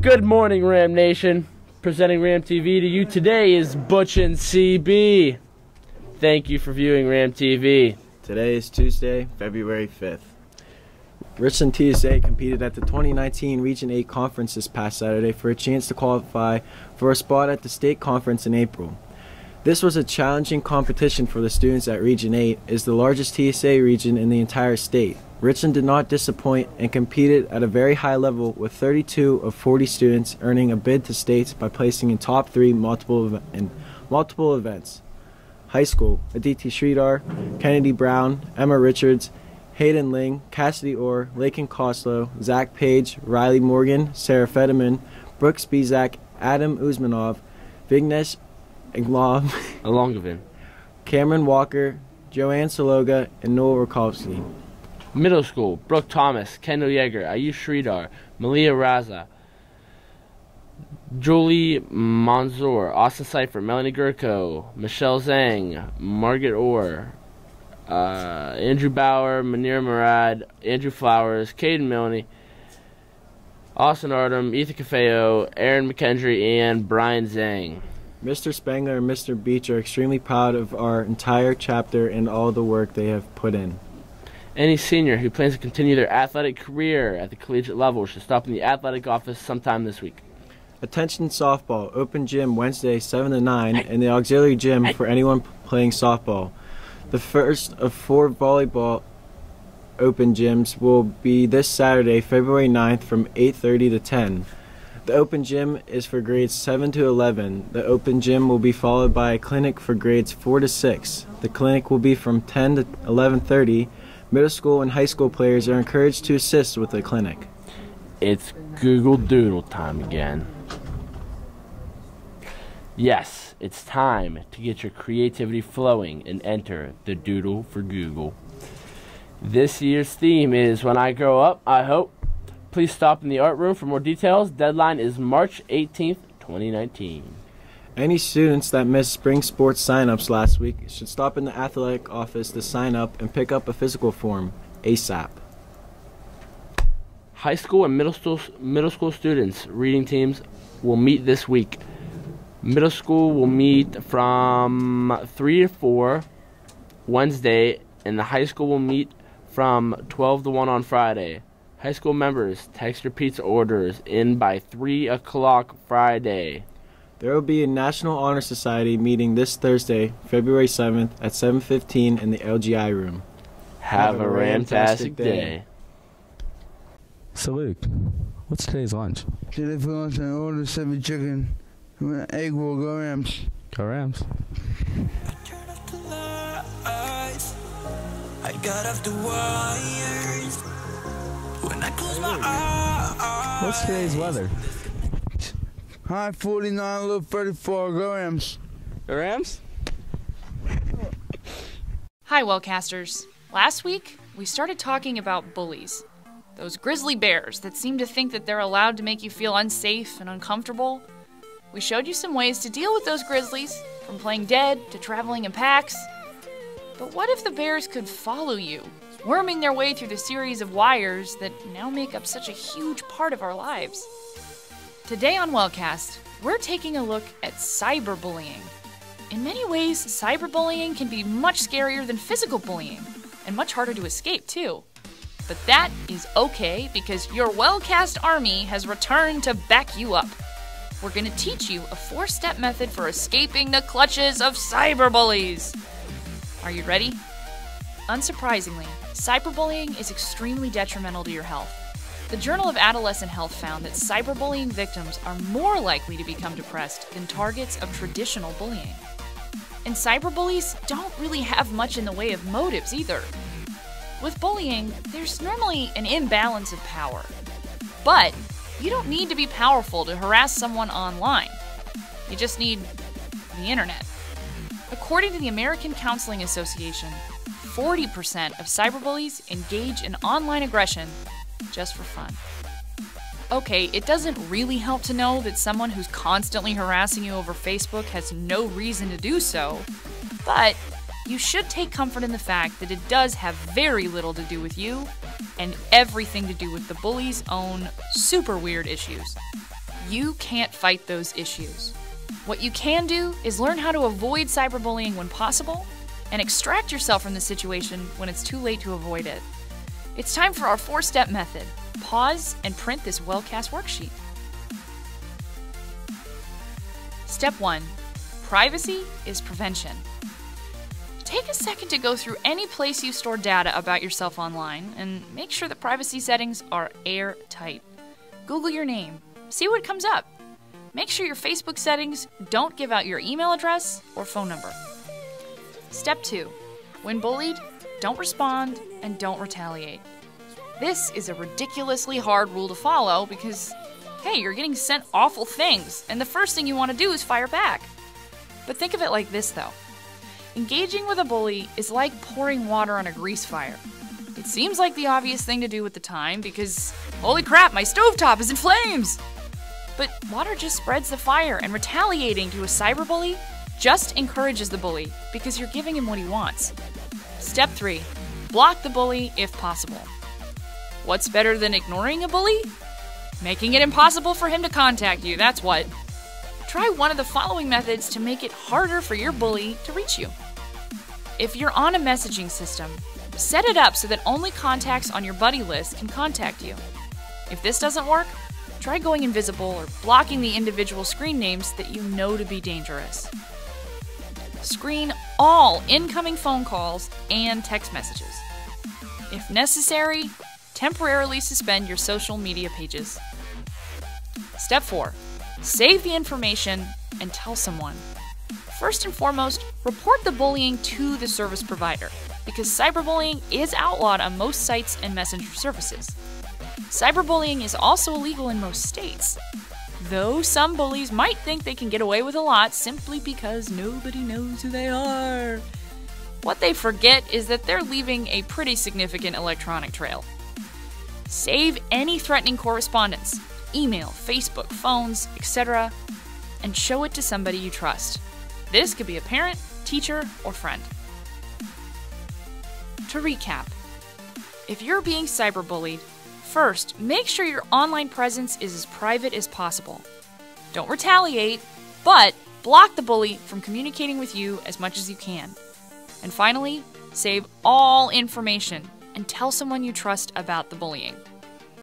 Good morning, Ram Nation. Presenting Ram TV to you today is Butch and CB. Thank you for viewing Ram TV. Today is Tuesday, February 5th. Richland TSA competed at the 2019 Region 8 Conference this past Saturday for a chance to qualify for a spot at the state conference in April. This was a challenging competition for the students at Region 8, is the largest TSA region in the entire state. Richland did not disappoint and competed at a very high level with 32 of 40 students earning a bid to states by placing in top 3 multiple events. High school, Aditi Sridhar, Kennedy Brown, Emma Richards, Hayden Ling, Cassidy Orr, Lakin Koslow, Zach Page, Riley Morgan, Sarah Federman, Brooks Bizak, Adam Uzmanov, Vignesh Alongovin, Cameron Walker, Joanne Saloga, and Noel Rakovsky. Middle school, Brooke Thomas, Kendall Yeager, Ayush Sridhar, Malia Raza, Julie Manzour, Austin Seifert, Melanie Gurko, Michelle Zhang, Margaret Orr, Andrew Bauer, Manir Murad, Andrew Flowers, Caden Milne, Austin Artem, Ethan Cafeo, Aaron McKendry, and Brian Zhang. Mr. Spangler and Mr. Beach are extremely proud of our entire chapter and all the work they have put in. Any senior who plans to continue their athletic career at the collegiate level should stop in the athletic office sometime this week. Attention softball, open gym Wednesday 7 to 9 in the auxiliary gym for anyone playing softball. The first of 4 volleyball open gyms will be this Saturday, February 9th from 8:30 to 10. The open gym is for grades 7 to 11. The open gym will be followed by a clinic for grades 4 to 6. The clinic will be from 10 to 11:30. Middle school and high school players are encouraged to assist with the clinic. It's Google Doodle time again. Yes, it's time to get your creativity flowing and enter the Doodle for Google. This year's theme is When I Grow Up, I Hope. Please stop in the art room for more details. Deadline is March 18th, 2019. Any students that missed spring sports sign-ups last week should stop in the athletic office to sign up and pick up a physical form ASAP. High school and middle school students reading teams will meet this week. Middle school will meet from 3 to 4 Wednesday, and the high school will meet from 12 to 1 on Friday. High school members, text your pizza orders in by 3 o'clock Friday. There will be a National Honor Society meeting this Thursday, February 7th at 7:15 in the LGI room. Have a ramtastic day. So Luke, what's today's lunch? Today for lunch I ordered 7 chicken and an egg roll. Go Rams. Go Rams. I got off the wires when I close my eyes. What's today's weather? High 49, low 34. Go Rams. Go Rams? Hi, Wellcasters. Last week, we started talking about bullies. Those grizzly bears that seem to think that they're allowed to make you feel unsafe and uncomfortable. We showed you some ways to deal with those grizzlies, from playing dead to traveling in packs. But what if the bears could follow you, worming their way through the series of wires that now make up such a huge part of our lives? Today on Wellcast, we're taking a look at cyberbullying. In many ways, cyberbullying can be much scarier than physical bullying, and much harder to escape too. But that is okay, because your Wellcast army has returned to back you up. We're going to teach you a 4-step method for escaping the clutches of cyberbullies. Are you ready? Unsurprisingly, cyberbullying is extremely detrimental to your health. The Journal of Adolescent Health found that cyberbullying victims are more likely to become depressed than targets of traditional bullying. And cyberbullies don't really have much in the way of motives either. With bullying, there's normally an imbalance of power. But you don't need to be powerful to harass someone online. You just need the internet. According to the American Counseling Association, 40% of cyberbullies engage in online aggression just for fun. Okay, it doesn't really help to know that someone who's constantly harassing you over Facebook has no reason to do so, but you should take comfort in the fact that it does have very little to do with you and everything to do with the bully's own super weird issues. You can't fight those issues. What you can do is learn how to avoid cyberbullying when possible and extract yourself from the situation when it's too late to avoid it. It's time for our 4-step method. Pause and print this well-cast worksheet. Step 1. Privacy is prevention. Take a second to go through any place you store data about yourself online and make sure the privacy settings are airtight. Google your name. See what comes up. Make sure your Facebook settings don't give out your email address or phone number. Step 2. When bullied, don't respond and don't retaliate. This is a ridiculously hard rule to follow because, hey, you're getting sent awful things, and the first thing you want to do is fire back. But think of it like this, though. Engaging with a bully is like pouring water on a grease fire. It seems like the obvious thing to do at the time because, holy crap, my stovetop is in flames! But water just spreads the fire, and retaliating to a cyberbully just encourages the bully because you're giving him what he wants. Step 3. Block the bully if possible. What's better than ignoring a bully? Making it impossible for him to contact you, that's what. Try one of the following methods to make it harder for your bully to reach you. If you're on a messaging system, set it up so that only contacts on your buddy list can contact you. If this doesn't work, try going invisible or blocking the individual screen names that you know to be dangerous. Screen all incoming phone calls and text messages. If necessary, temporarily suspend your social media pages. Step 4. Save the information and tell someone. First and foremost, report the bullying to the service provider, because cyberbullying is outlawed on most sites and messenger services. Cyberbullying is also illegal in most states, though some bullies might think they can get away with a lot simply because nobody knows who they are. What they forget is that they're leaving a pretty significant electronic trail. Save any threatening correspondence, email, Facebook, phones, etc., and show it to somebody you trust. This could be a parent, teacher, or friend. To recap, if you're being cyberbullied, first, make sure your online presence is as private as possible. Don't retaliate, but block the bully from communicating with you as much as you can. And finally, save all information and tell someone you trust about the bullying.